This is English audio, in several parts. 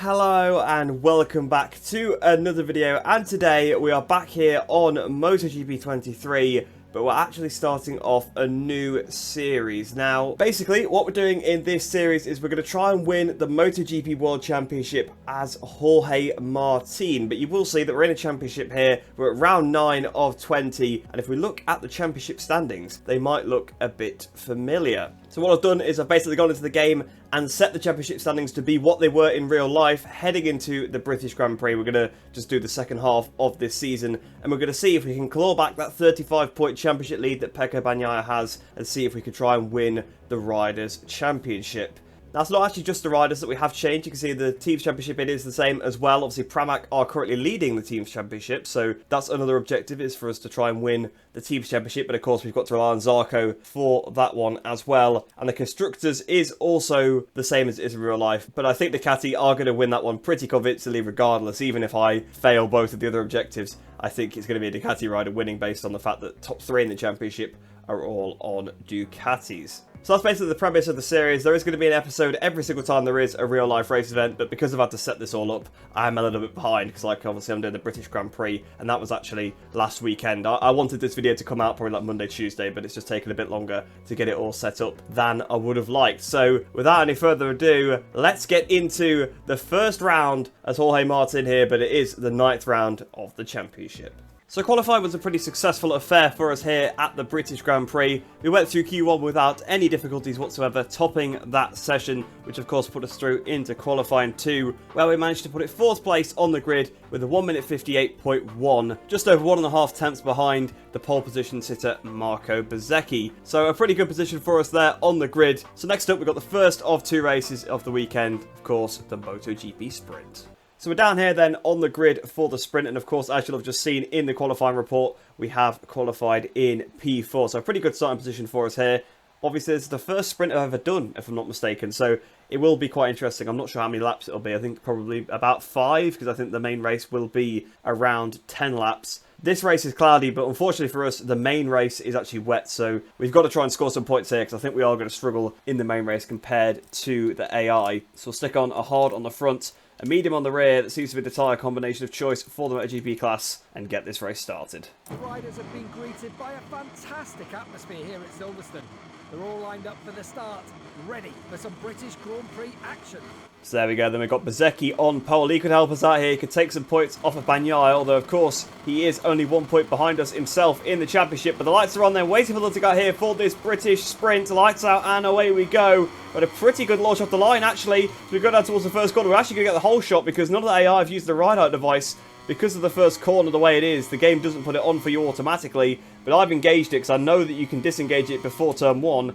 Hello and welcome back to another video, and today we are back here on MotoGP 23, but we're actually starting off a new series. Now, basically, what we're doing in this series is we're going to try and win the MotoGP World Championship as Jorge Martin, but you will see that we're in a championship here. We're at round 9 of 20, and if we look at the championship standings, they might look a bit familiar. So what I've done is I've basically gone into the game and set the championship standings to be what they were in real life heading into the British Grand Prix. We're going to just do the second half of this season, and we're going to see if we can claw back that 35-point championship lead that Pecco Bagnaia has, and see if we can try and win the Riders' Championship. Now, it's not actually just the riders that we have changed. You can see the Teams Championship, it is the same as well. Obviously, Pramac are currently leading the Teams Championship, so that's another objective, is for us to try and win the Teams Championship. But of course, we've got to rely on Zarco for that one as well. And the Constructors is also the same as it is in real life. But I think Ducati are going to win that one pretty convincingly regardless. Even if I fail both of the other objectives, I think it's going to be a Ducati rider winning based on the fact that top 3 in the championship are all on Ducatis. So that's basically the premise of the series. There is going to be an episode every single time there is a real life race event, but because I've had to set this all up, I'm a little bit behind, because like obviously I'm doing the British Grand Prix, and that was actually last weekend. I wanted this video to come out probably like Monday, Tuesday, but it's just taken a bit longer to get it all set up than I would have liked. So without any further ado, let's get into the first round as Jorge Martin here, but it is the 9th round of the championship. So qualifying was a pretty successful affair for us here at the British Grand Prix. We went through Q1 without any difficulties whatsoever, topping that session, which of course put us through into qualifying 2, where we managed to put it 4th place on the grid with a 1 minute 58.1, just over 1.5 tenths behind the pole position sitter Marco Bezzecchi. So a pretty good position for us there on the grid. So next up, we've got the first of 2 races of the weekend, of course, the MotoGP Sprint. So we're down here then on the grid for the sprint, and of course, as you'll have just seen in the qualifying report, we have qualified in P4, so a pretty good starting position for us here. Obviously, this is the first sprint I've ever done, if I'm not mistaken, so it will be quite interesting. I'm not sure how many laps it'll be. I think probably about 5, because I think the main race will be around 10 laps. This race is cloudy, but unfortunately for us, the main race is actually wet, so we've got to try and score some points here, because I think we are going to struggle in the main race compared to the AI. So we'll stick on a hard on the front, a medium on the rear. That seems to be the tyre combination of choice for the MotoGP class, and get this race started. Riders have been greeted by a fantastic atmosphere here at Silverstone. They're all lined up for the start, ready for some British Grand Prix action. So there we go, then we've got Bezzecchi on pole. He could help us out here, he could take some points off of Bagnaia, although of course he is only 1 point behind us himself in the championship. But the lights are on there, waiting for them to go here for this British sprint. Lights out and away we go. But a pretty good launch off the line actually. So we go down towards the first corner. We're actually going to get the whole shot, because none of the AI have used the ride-out device. Because of the first corner the way it is, the game doesn't put it on for you automatically. But I've engaged it because I know that you can disengage it before turn 1.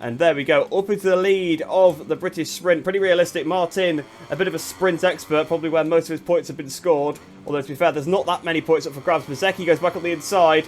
And there we go, up into the lead of the British sprint. Pretty realistic. Martin, a bit of a sprint expert, probably where most of his points have been scored. Although, to be fair, there's not that many points up for grabs. Bezzecchi goes back up the inside.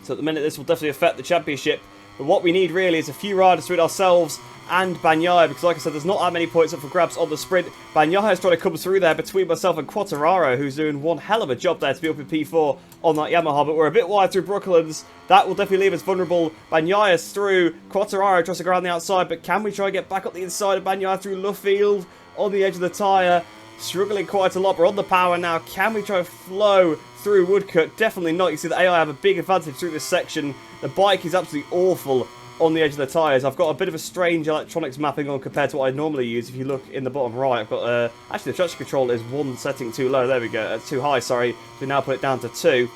So at the minute, this will definitely affect the championship. But what we need really is a few riders to it ourselves and Bagnaia, because like I said, there's not that many points up for grabs on the sprint. Bagnaia is trying to come through there between myself and Quartararo, who's doing one hell of a job there to be up in P4 on that Yamaha, but we're a bit wide through Brooklands. That will definitely leave us vulnerable. Bagnaia's through. Quartararo tries to go around the outside, but can we try and get back up the inside of Bagnaia through Luffield on the edge of the tyre? Struggling quite a lot. We're on the power now. Can we try and flow through Woodcut? Definitely not. You see the AI have a big advantage through this section. The bike is absolutely awful on the edge of the tyres. I've got a bit of a strange electronics mapping on compared to what I normally use. If you look in the bottom right, I've got actually the traction control is 1 setting too low. There we go. Too high, sorry. So we now put it down to 2.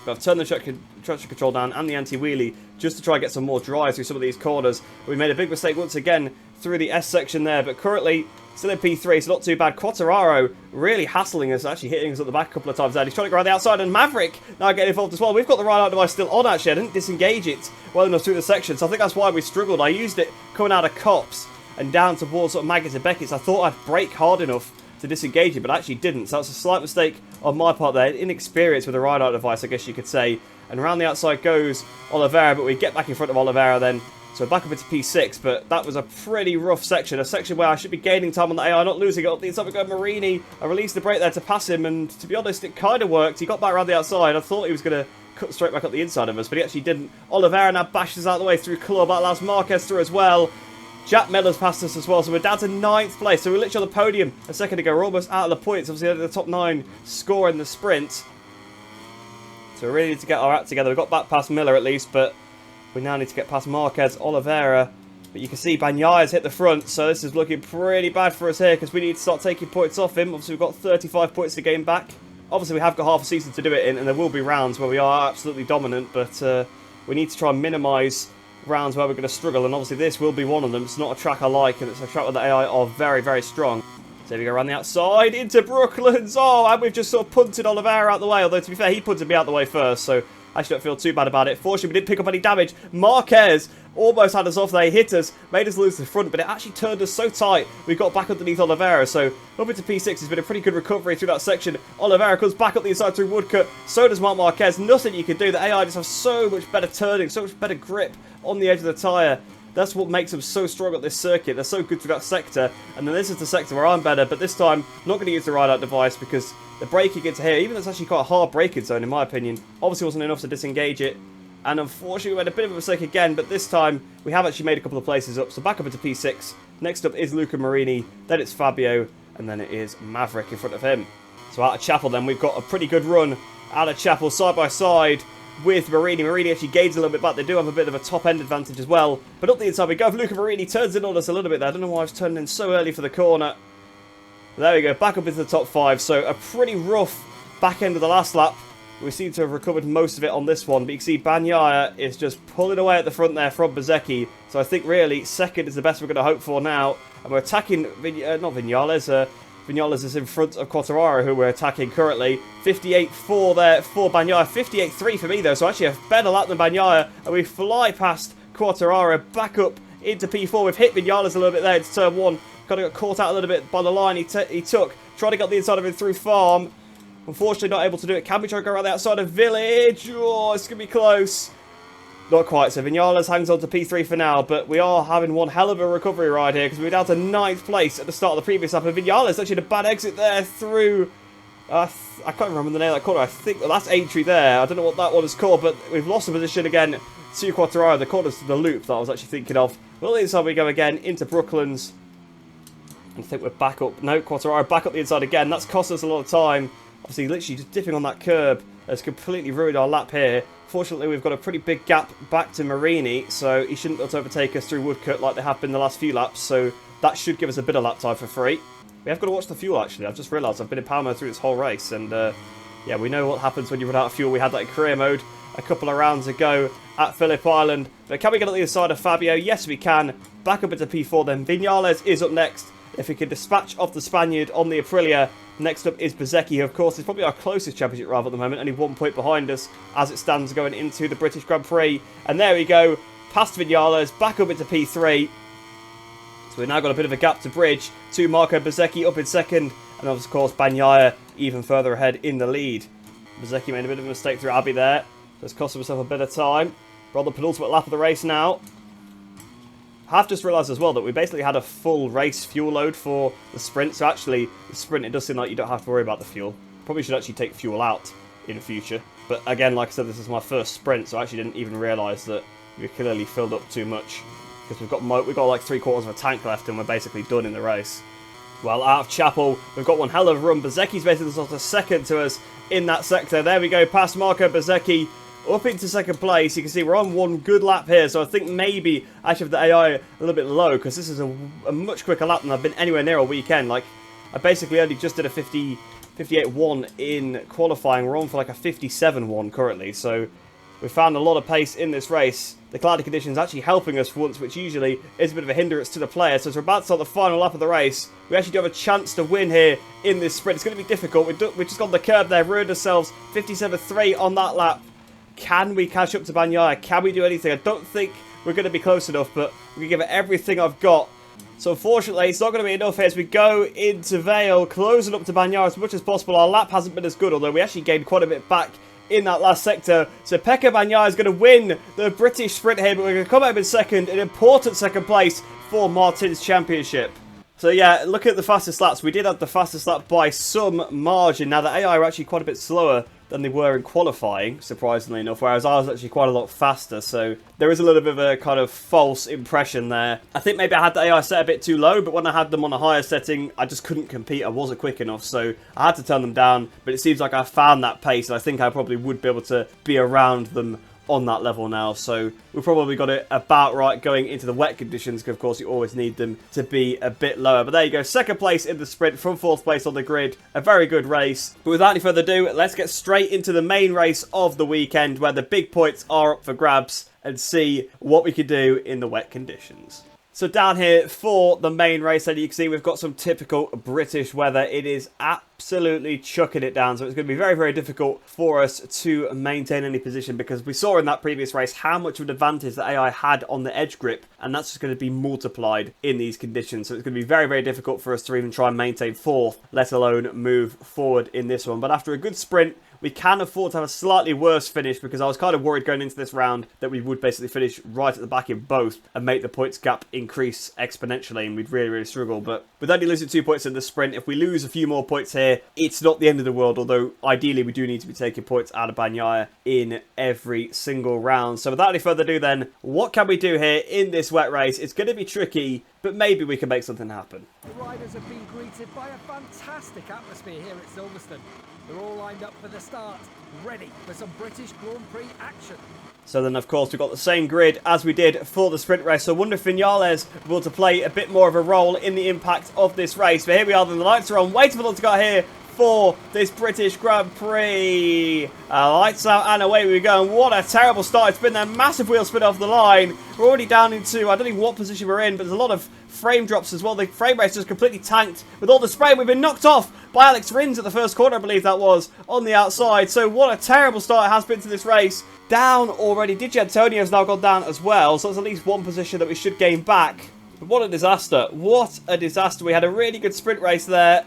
But I've turned the traction control down and the anti-wheelie just to try and get some more drive through some of these corners. We made a big mistake once again through the S section there, but currently still in P3, so not too bad. Quartararo really hassling us, actually hitting us at the back a couple of times there. He's trying to go around the outside, and Maverick now getting involved as well. We've got the ride-out device still on, actually. I didn't disengage it well enough through the section, so I think that's why we struggled. I used it coming out of Cops and down towards sort of Maggots and Beckett's. I thought I'd brake hard enough to disengage it, but I actually didn't. So that's a slight mistake on my part there. Inexperience with the ride-out device, I guess you could say. And around the outside goes Oliveira, but we get back in front of Oliveira then. So back up into P6, but that was a pretty rough section. A section where I should be gaining time on the AI, not losing it. Up the inside we go Marini. I released the brake there to pass him, and to be honest, it kind of worked. He got back around the outside. I thought he was going to cut straight back up the inside of us, but he actually didn't. Oliveira now bashes out the way through Club. That allows Marquez through as well. Jack Miller's passed us as well, so we're down to 9th place. So we're literally on the podium a second ago. We're almost out of the points. Obviously, at the top 9 score in the sprint. So we really need to get our act together. We've got back past Miller at least, but we now need to get past Marquez, Oliveira. But you can see Bagnaia's hit the front, so this is looking pretty bad for us here because we need to start taking points off him. Obviously, we've got 35 points to gain back. Obviously, we have got half a season to do it in, and there will be rounds where we are absolutely dominant, but we need to try and minimise rounds where we're going to struggle, and obviously this will be one of them. It's not a track I like, and it's a track where the AI are very, very strong. So we go around the outside into Brooklands. Oh, and we've just sort of punted Oliveira out the way, although to be fair, he punted me out the way first, so I actually don't feel too bad about it. Fortunately, we didn't pick up any damage. Marquez almost had us off there. He hit us, made us lose the front, but it actually turned us so tight we got back underneath Oliveira. So up into P6 has been a pretty good recovery through that section. Oliveira comes back up the inside through Woodcut. So does Marc Marquez. Nothing you can do. The AI just have so much better turning, so much better grip on the edge of the tyre. That's what makes them so strong at this circuit. They're so good through that sector. And then this is the sector where I'm better, but this time not going to use the ride-out device because the braking into here, even though it's actually quite a hard braking zone in my opinion, obviously wasn't enough to disengage it. And unfortunately we made a bit of a mistake again, but this time we have actually made a couple of places up. So back up into P6. Next up is Luca Marini, then it's Fabio, and then it is Maverick in front of him. So out of Chapel then, we've got a pretty good run out of Chapel side by side with Marini. Marini actually gains a little bit back. They do have a bit of a top-end advantage as well. But up the inside we go. Luca Marini turns in on us a little bit there. I don't know why I was turning in so early for the corner. There we go, back up into the top 5. So a pretty rough back end of the last lap. We seem to have recovered most of it on this one. But you can see Bagnaia is just pulling away at the front there from Bezzecchi. So I think really second is the best we're going to hope for now. And we're attacking, not Viñales. Viñales is in front of Quartararo, who we're attacking currently. 58.4 there for Bagnaia. 58.3 for me, though. So actually a better lap than Bagnaia. And we fly past Quartararo back up into P4. We've hit Viñales a little bit there into turn 1. Kind of got caught out a little bit by the line he took. Tried to get the inside of him through Farm. Unfortunately, not able to do it. Can we try to go around the outside of Village? Oh, it's going to be close. Not quite. So Viñales hangs on to P3 for now, but we are having one hell of a recovery ride here because we're down to 9th place at the start of the previous lap. And Viñales actually had a bad exit there through... I can't remember the name of that corner. I think the last entry there. I don't know what that one is called, but we've lost the position again to Quartararo. The corner's to the loop that I was actually thinking of. Well, the inside we go again into Brooklands. I think we're back up. No, Quartararo back up the inside again. That's cost us a lot of time. Obviously, literally just dipping on that curb has completely ruined our lap here. Fortunately, we've got a pretty big gap back to Marini, so he shouldn't be able to overtake us through Woodcut like they have been the last few laps, so that should give us a bit of lap time for free. We have got to watch the fuel, actually. I've just realised I've been in power mode through this whole race, and yeah, we know what happens when you run out of fuel. We had that in career mode a couple of rounds ago at Phillip Island. But can we get on the other side of Fabio? Yes, we can. Back up into P4 then. Viñales is up next. If we can dispatch off the Spaniard on the Aprilia. Next up is Bezzecchi, who of course is probably our closest championship rival at the moment, only 1 point behind us as it stands going into the British Grand Prix. And there we go, past Viñales, back up into P3. So we've now got a bit of a gap to bridge to Marco Bezzecchi up in second, and of course Bagnaia even further ahead in the lead. Bezzecchi made a bit of a mistake through Abbey there, so it's cost himself a bit of time. We're on the penultimate lap of the race now. I have just realised as well that we basically had a full race fuel load for the sprint. So actually, the sprint, it does seem like you don't have to worry about the fuel. Probably should actually take fuel out in the future. But again, like I said, this is my first sprint, so I actually didn't even realise that we clearly filled up too much. Because we've got like 3/4 of a tank left and we're basically done in the race. Well, out of Chapel, we've got one hell of a run. Bezzecchi's basically sort of second to us in that sector. There we go, past Marco Bezzecchi. Up into second place. You can see we're on one good lap here, so I think maybe I should have the AI a little bit low because this is a much quicker lap than I've been anywhere near all weekend. Like, I basically only just did a 58.1 in qualifying. We're on for like a 57.1 currently, so we found a lot of pace in this race. The cloudy conditions actually helping us for once, which usually is a bit of a hindrance to the player. So as we're about to start the final lap of the race, we actually do have a chance to win here in this sprint. It's going to be difficult. We've just got the curb there, ruined ourselves. 57.3 on that lap. Can we catch up to Bagnaia? Can we do anything? I don't think we're going to be close enough, but we can give it everything I've got. So unfortunately, it's not going to be enough here as we go into Vale, closing up to Bagnaia as much as possible. Our lap hasn't been as good, although we actually gained quite a bit back in that last sector. So Pecco Bagnaia is going to win the British sprint here, but we're going to come out in second, an important second place for Martin's championship. So yeah, look at the fastest laps. We did have the fastest lap by some margin. Now the AI are actually quite a bit slower than they were in qualifying, surprisingly enough, whereas I was actually quite a lot faster, so there is a little bit of a kind of false impression there. I think maybe I had the AI set a bit too low, but when I had them on a higher setting, I just couldn't compete. I wasn't quick enough, so I had to turn them down, but it seems like I found that pace, and I think I probably would be able to be around them on that level now, so we've probably got it about right going into the wet conditions, because of course you always need them to be a bit lower. But there you go, second place in the sprint from fourth place on the grid. A very good race. But without any further ado, let's get straight into the main race of the weekend, where the big points are up for grabs, and see what we can do in the wet conditions. So down here for the main race, and you can see we've got some typical British weather. It is absolutely chucking it down, so it's going to be very, very difficult for us to maintain any position, because we saw in that previous race how much of an advantage the AI had on the edge grip, and that's just going to be multiplied in these conditions. So it's going to be very, very difficult for us to even try and maintain fourth, let alone move forward in this one. But after a good sprint, we can afford to have a slightly worse finish, because I was kind of worried going into this round that we would basically finish right at the back in both and make the points gap increase exponentially, and we'd really, really struggle. But with only losing 2 points in the sprint, if we lose a few more points here, it's not the end of the world, although ideally we do need to be taking points out of Bagnaia in every single round. So without any further ado then, what can we do here in this wet race? It's going to be tricky, but maybe we can make something happen. The riders have been greeted by a fantastic atmosphere here at Silverstone. They're all lined up for the start, ready for some British Grand Prix action. So then, of course, we've got the same grid as we did for the sprint race. So I wonder if Vinales will to play a bit more of a role in the impact of this race. But here we are, then the lights are on, waiting for them to get here for this British Grand Prix. Lights out and away we go. And what a terrible start it's been there. Massive wheel spin off the line. We're already down into, I don't know what position we're in, but there's a lot of frame drops as well. The frame rate's just completely tanked with all the spray. We've been knocked off by Alex Rins at the first corner, I believe that was, on the outside. So what a terrible start it has been to this race. Down already. Digi Antonio's now gone down as well, so that's at least one position that we should gain back. But what a disaster. What a disaster. We had a really good sprint race there.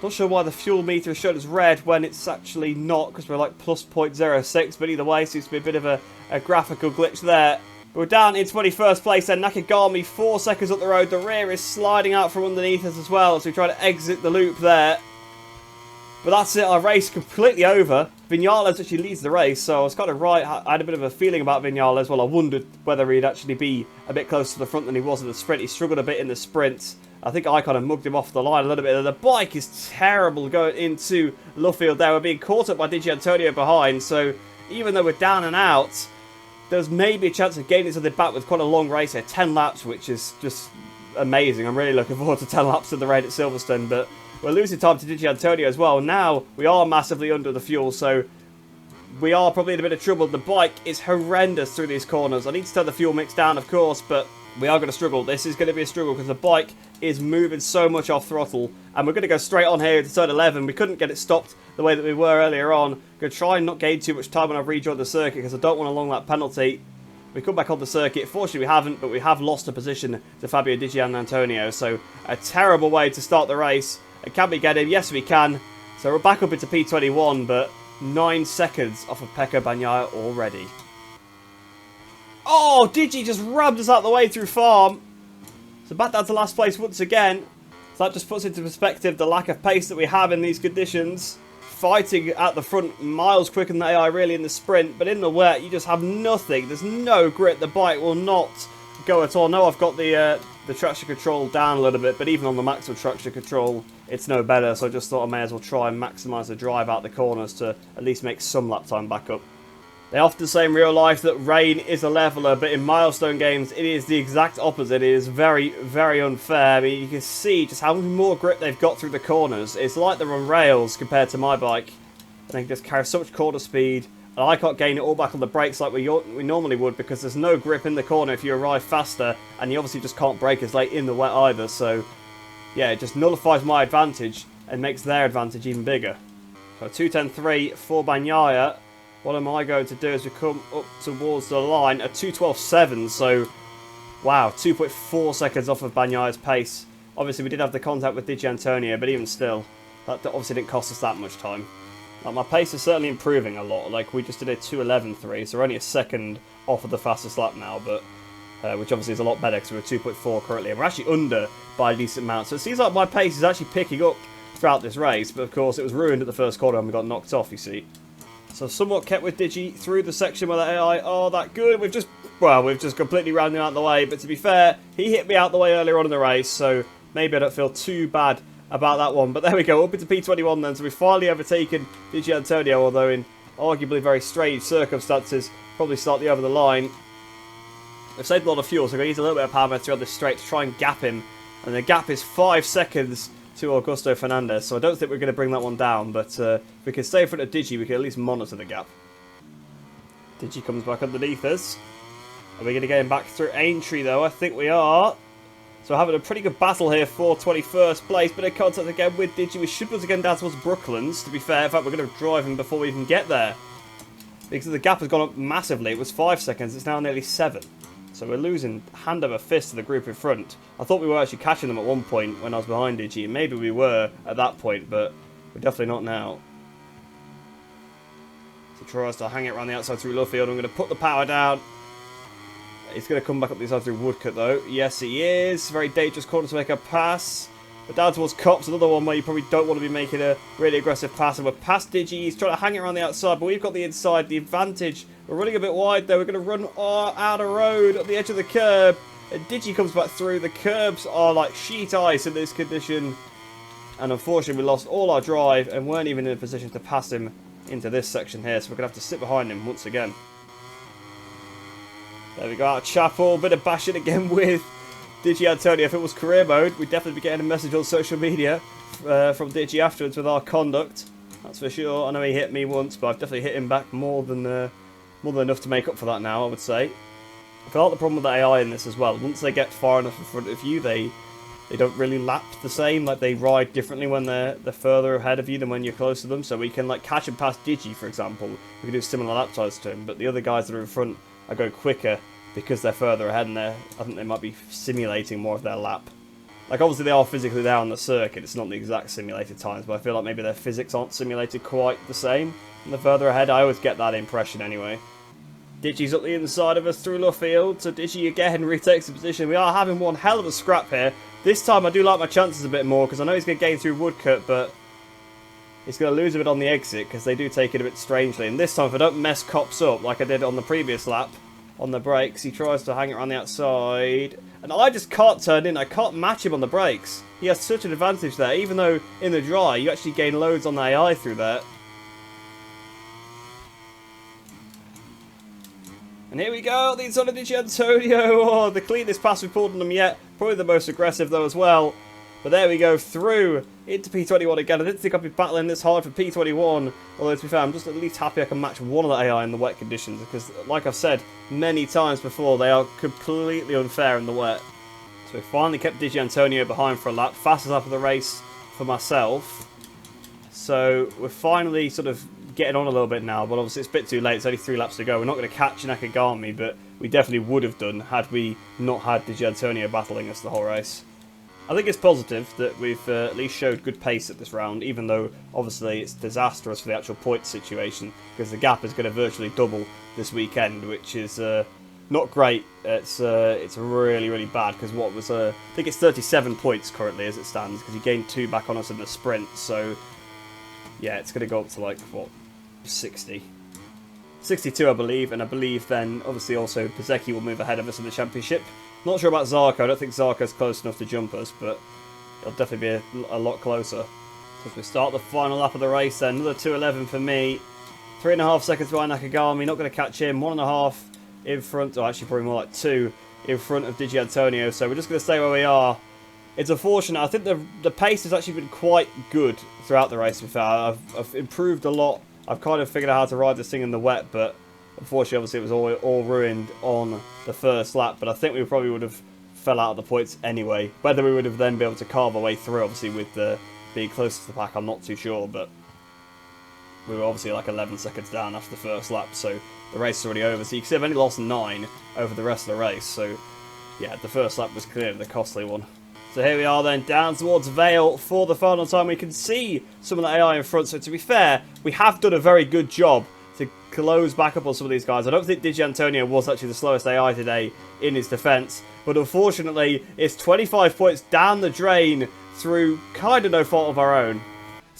Not sure why the fuel meter showed as red when it's actually not, because we're like plus 0.06, but either way, seems to be a bit of a graphical glitch there. But we're down in 21st place then. Nakagami 4 seconds up the road. The rear is sliding out from underneath us as well as we try to exit the loop there. But that's it, our race completely over. Vinales actually leads the race, so I was kind of right. I had a bit of a feeling about Vinales. Well, I wondered whether he'd actually be a bit closer to the front than he was in the sprint. He struggled a bit in the sprint. I think I kind of mugged him off the line a little bit. The bike is terrible going into Luffield there. We're being caught up by Digi Antonio behind, so even though we're down and out, there's maybe a chance of gaining something back with quite a long race here. 10 laps, which is just amazing. I'm really looking forward to 10 laps of the raid at Silverstone, but we're losing time to Digi Antonio as well. Now, we are massively under the fuel, so we are probably in a bit of trouble. The bike is horrendous through these corners. I need to turn the fuel mix down, of course, but we are going to struggle. This is going to be a struggle because the bike is moving so much off throttle, and we're going to go straight on here to turn 11. We couldn't get it stopped the way that we were earlier on. Going to try and not gain too much time when I rejoin the circuit because I don't want a long lap penalty. We come back on the circuit. Fortunately, we haven't, but we have lost a position to Fabio Di Gianantonio. So a terrible way to start the race. Can we get him? Yes, we can. So we're back up into P21, but 9 seconds off of Pecco Bagnaia already. Oh, Digi just rammed us out of the way through farm. So back down to last place once again. So that just puts into perspective the lack of pace that we have in these conditions. Fighting at the front miles quicker than the AI really in the sprint, but in the wet you just have nothing. There's no grit. The bike will not go at all. No, I've got the traction control down a little bit, but even on the maximum traction control it's no better, so I just thought I may as well try and maximise the drive out the corners to at least make some lap time back up. They often say in real life that rain is a leveler, but in milestone games it is the exact opposite. It is very, very unfair. I mean, you can see just how much more grip they've got through the corners. It's like they're on rails compared to my bike. And they can just carry so much corner speed. And I can't gain it all back on the brakes like we normally would because there's no grip in the corner if you arrive faster. And you obviously just can't brake as late in the wet either. So, yeah, it just nullifies my advantage and makes their advantage even bigger. So 2:10.3 for Bagnaia. What am I going to do as we come up towards the line? A 2:12.7, so wow, 2.4 seconds off of Bagnaia's pace. Obviously, we did have the contact with Digi Antonio, but even still, that obviously didn't cost us that much time. Like, my pace is certainly improving a lot. Like, we just did a 2:11.3, so we're only a second off of the fastest lap now, but which obviously is a lot better because we're 2.4 currently, and we're actually under by a decent amount. So it seems like my pace is actually picking up throughout this race, but of course, it was ruined at the first corner and we got knocked off, you see. So somewhat kept with Digi through the section where the AI are that good. We've just completely rounded him out of the way. But to be fair, he hit me out the way earlier on in the race, so maybe I don't feel too bad about that one. But there we go, up into P21 then. So we've finally overtaken Digi Antonio, although in arguably very strange circumstances. Probably slightly over the line. We've saved a lot of fuel, so we're going to use a little bit of parameter on this straight to try and gap him. And the gap is 5 seconds to Augusto Fernandez, so I don't think we're going to bring that one down, but if we can stay in front of Digi, we can at least monitor the gap. Digi comes back underneath us. Are we going to get him back through Aintree, though? I think we are. So we're having a pretty good battle here for 21st place, but in contact again with Digi. We should be able to get him down towards Brooklands, to be fair. In fact, we're going to drive him before we even get there, because the gap has gone up massively. It was 5 seconds, it's now nearly 7. So we're losing hand over fist to the group in front. I thought we were actually catching them at one point when I was behind Digi. Maybe we were at that point, but we're definitely not now. So tries to hang it around the outside through Luffield. I'm going to put the power down. He's going to come back up the side through Woodcut, though. Yes, he is. Very dangerous corner to make a pass. But down towards Cops, another one where you probably don't want to be making a really aggressive pass. And we're past Digi. He's trying to hang it around the outside, but we've got the inside, the advantage. We're running a bit wide, though. We're going to run out of road at the edge of the curb. And Digi comes back through. The curbs are like sheet ice in this condition. And unfortunately, we lost all our drive and weren't even in a position to pass him into this section here. So we're going to have to sit behind him once again. There we go, out of Chapel. Bit of bashing again with Digi Antonio. If it was career mode, we'd definitely be getting a message on social media from Digi afterwards with our conduct. That's for sure. I know he hit me once, but I've definitely hit him back more than enough to make up for that now, I would say. I feel like the problem with the AI in this as well, once they get far enough in front of you, they don't really lap the same. Like, they ride differently when they're further ahead of you than when you're close to them. So we can, like, catch and pass Digi, for example. We can do similar lap times to him, but the other guys that are in front are going quicker because they're further ahead, and I think they might be simulating more of their lap. Like, obviously they are physically there on the circuit, it's not the exact simulated times, but I feel like maybe their physics aren't simulated quite the same. And the further ahead, I always get that impression anyway. Digi's up the inside of us through Luffield, so Digi again retakes the position. We are having one hell of a scrap here. This time I do like my chances a bit more, because I know he's going to gain through Woodcut, but he's going to lose a bit on the exit, because they do take it a bit strangely. And this time, if I don't mess Cops up like I did on the previous lap, on the brakes, he tries to hang it around the outside. And I just can't turn in. I can't match him on the brakes. He has such an advantage there, even though in the dry, you actually gain loads on the AI through that. And here we go, the inside of Digi Antonio. Oh, the cleanest pass we've pulled on them yet. Probably the most aggressive, though, as well. But there we go, through into P21 again. I didn't think I'd be battling this hard for P21. Although, to be fair, I'm just at least happy I can match one of the AI in the wet conditions. Because, like I've said many times before, they are completely unfair in the wet. So we finally kept Digi Antonio behind for a lap. Fastest lap of the race for myself. So we're finally sort of getting on a little bit now. But obviously it's a bit too late. It's only 3 laps to go. We're not going to catch Nakagami, but we definitely would have done had we not had Digi Antonio battling us the whole race. I think it's positive that we've at least showed good pace at this round, even though obviously it's disastrous for the actual point situation, because the gap is going to virtually double this weekend, which is not great. It's really, really bad, because what was I think it's 37 points currently as it stands, because he gained 2 back on us in the sprint. So yeah, it's going to go up to like what, 60. 62, I believe, and I believe then obviously also Bezecchi will move ahead of us in the championship. Not sure about Zarco. I don't think Zarco's close enough to jump us, but it'll definitely be a lot closer. So as we start the final lap of the race then, another 2:11 for me. 3.5 seconds behind Nakagami, not going to catch him. 1.5 in front, or actually probably more like 2 in front of Digi Antonio. So we're just going to stay where we are. It's unfortunate. I think the pace has actually been quite good throughout the race. To be fair, I've improved a lot. I've kind of figured out how to ride this thing in the wet, but unfortunately, obviously, it was all ruined on the first lap. But I think we probably would have fell out of the points anyway. Whether we would have then been able to carve our way through, obviously, with being close to the pack, I'm not too sure. But we were obviously like 11 seconds down after the first lap, so the race is already over. So you can see I've only lost 9 over the rest of the race. So yeah, the first lap was clearly the costly one. So here we are then, down towards Vale for the final time. We can see some of the AI in front. So to be fair, we have done a very good job to close back up on some of these guys. I don't think Digi Antonio was actually the slowest AI today in his defence. But unfortunately, it's 25 points down the drain through kind of no fault of our own.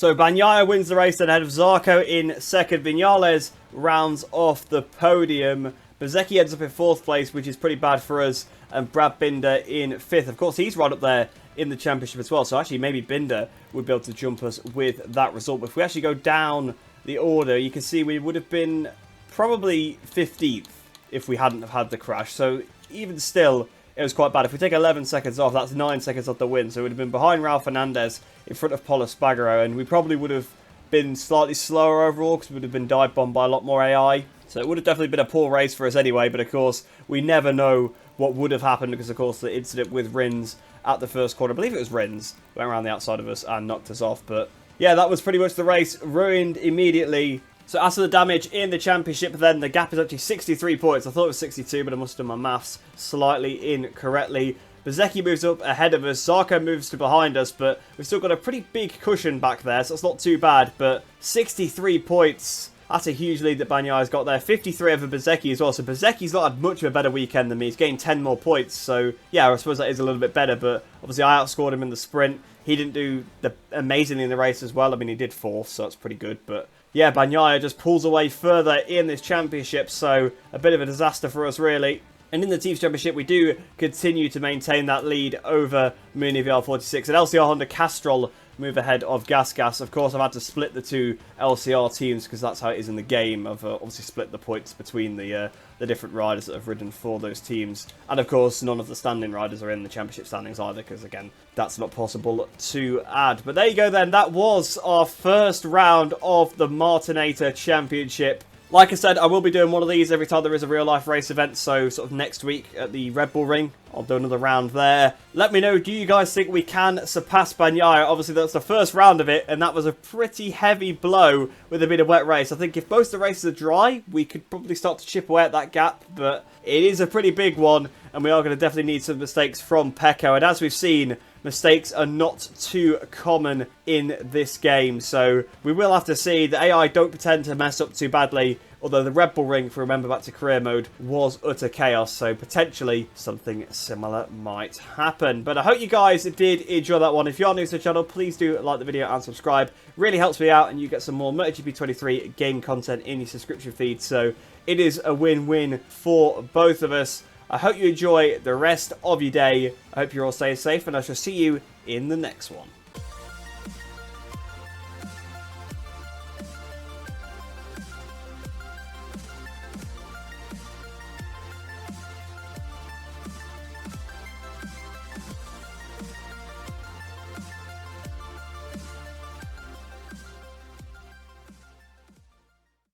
So Bagnaia wins the race then ahead of Zarco in second. Viñales rounds off the podium. Bezzecchi ends up in fourth place, which is pretty bad for us. And Brad Binder in fifth. Of course, he's right up there in the championship as well. So actually, maybe Binder would be able to jump us with that result. But if we actually go down the order, you can see we would have been probably 15th if we hadn't have had the crash. So even still, it was quite bad. If we take 11 seconds off, that's 9 seconds off the win. So it would have been behind Raul Fernandez in front of Pol Espargaro. And we probably would have been slightly slower overall because we would have been dive bombed by a lot more AI. So it would have definitely been a poor race for us anyway. But of course, we never know what would have happened because, of course, the incident with Rins at the first corner, I believe it was Rins, went around the outside of us and knocked us off. But yeah, that was pretty much the race, ruined immediately. So as for the damage in the championship, then the gap is actually 63 points. I thought it was 62, but I must have done my maths slightly incorrectly. Bezzecchi moves up ahead of us. Zarco moves to behind us, but we've still got a pretty big cushion back there, so it's not too bad. But 63 points. That's a huge lead that Bagnaia's got there. 53 over Bezzecchi as well. So Bezzecchi's not had much of a better weekend than me. He's gained 10 more points. So yeah, I suppose that is a little bit better. But obviously I outscored him in the sprint. He didn't do amazingly in the race as well. I mean, he did fourth, so that's pretty good. But yeah, Bagnaia just pulls away further in this championship. So a bit of a disaster for us, really. And in the Teams Championship, we do continue to maintain that lead over Muni VR46. And LCR Honda Castrol move ahead of Gas. Of course, I've had to split the two LCR teams because that's how it is in the game. I've obviously split the points between the different riders that have ridden for those teams. And of course, none of the standing riders are in the championship standings either because, again, that's not possible to add. But there you go then. That was our first round of the Martinator Championship. Like I said, I will be doing one of these every time there is a real-life race event, so sort of next week at the Red Bull Ring, I'll do another round there. Let me know, do you guys think we can surpass Bagnaia? Obviously, that's the first round of it, and that was a pretty heavy blow with a bit of wet race. I think if most of the races are dry, we could probably start to chip away at that gap, but it is a pretty big one, and we are going to definitely need some mistakes from Pecco, and as we've seen, mistakes are not too common in this game, so we will have to see. The AI don't pretend to mess up too badly, although the Red Bull Ring, if we remember back to career mode, was utter chaos, so potentially something similar might happen. But I hope you guys did enjoy that one. If you are new to the channel, please do like the video and subscribe. Really helps me out, and you get some more MotoGP 23 game content in your subscription feed, so it is a win-win for both of us. I hope you enjoy the rest of your day. I hope you're all staying safe, and I shall see you in the next one.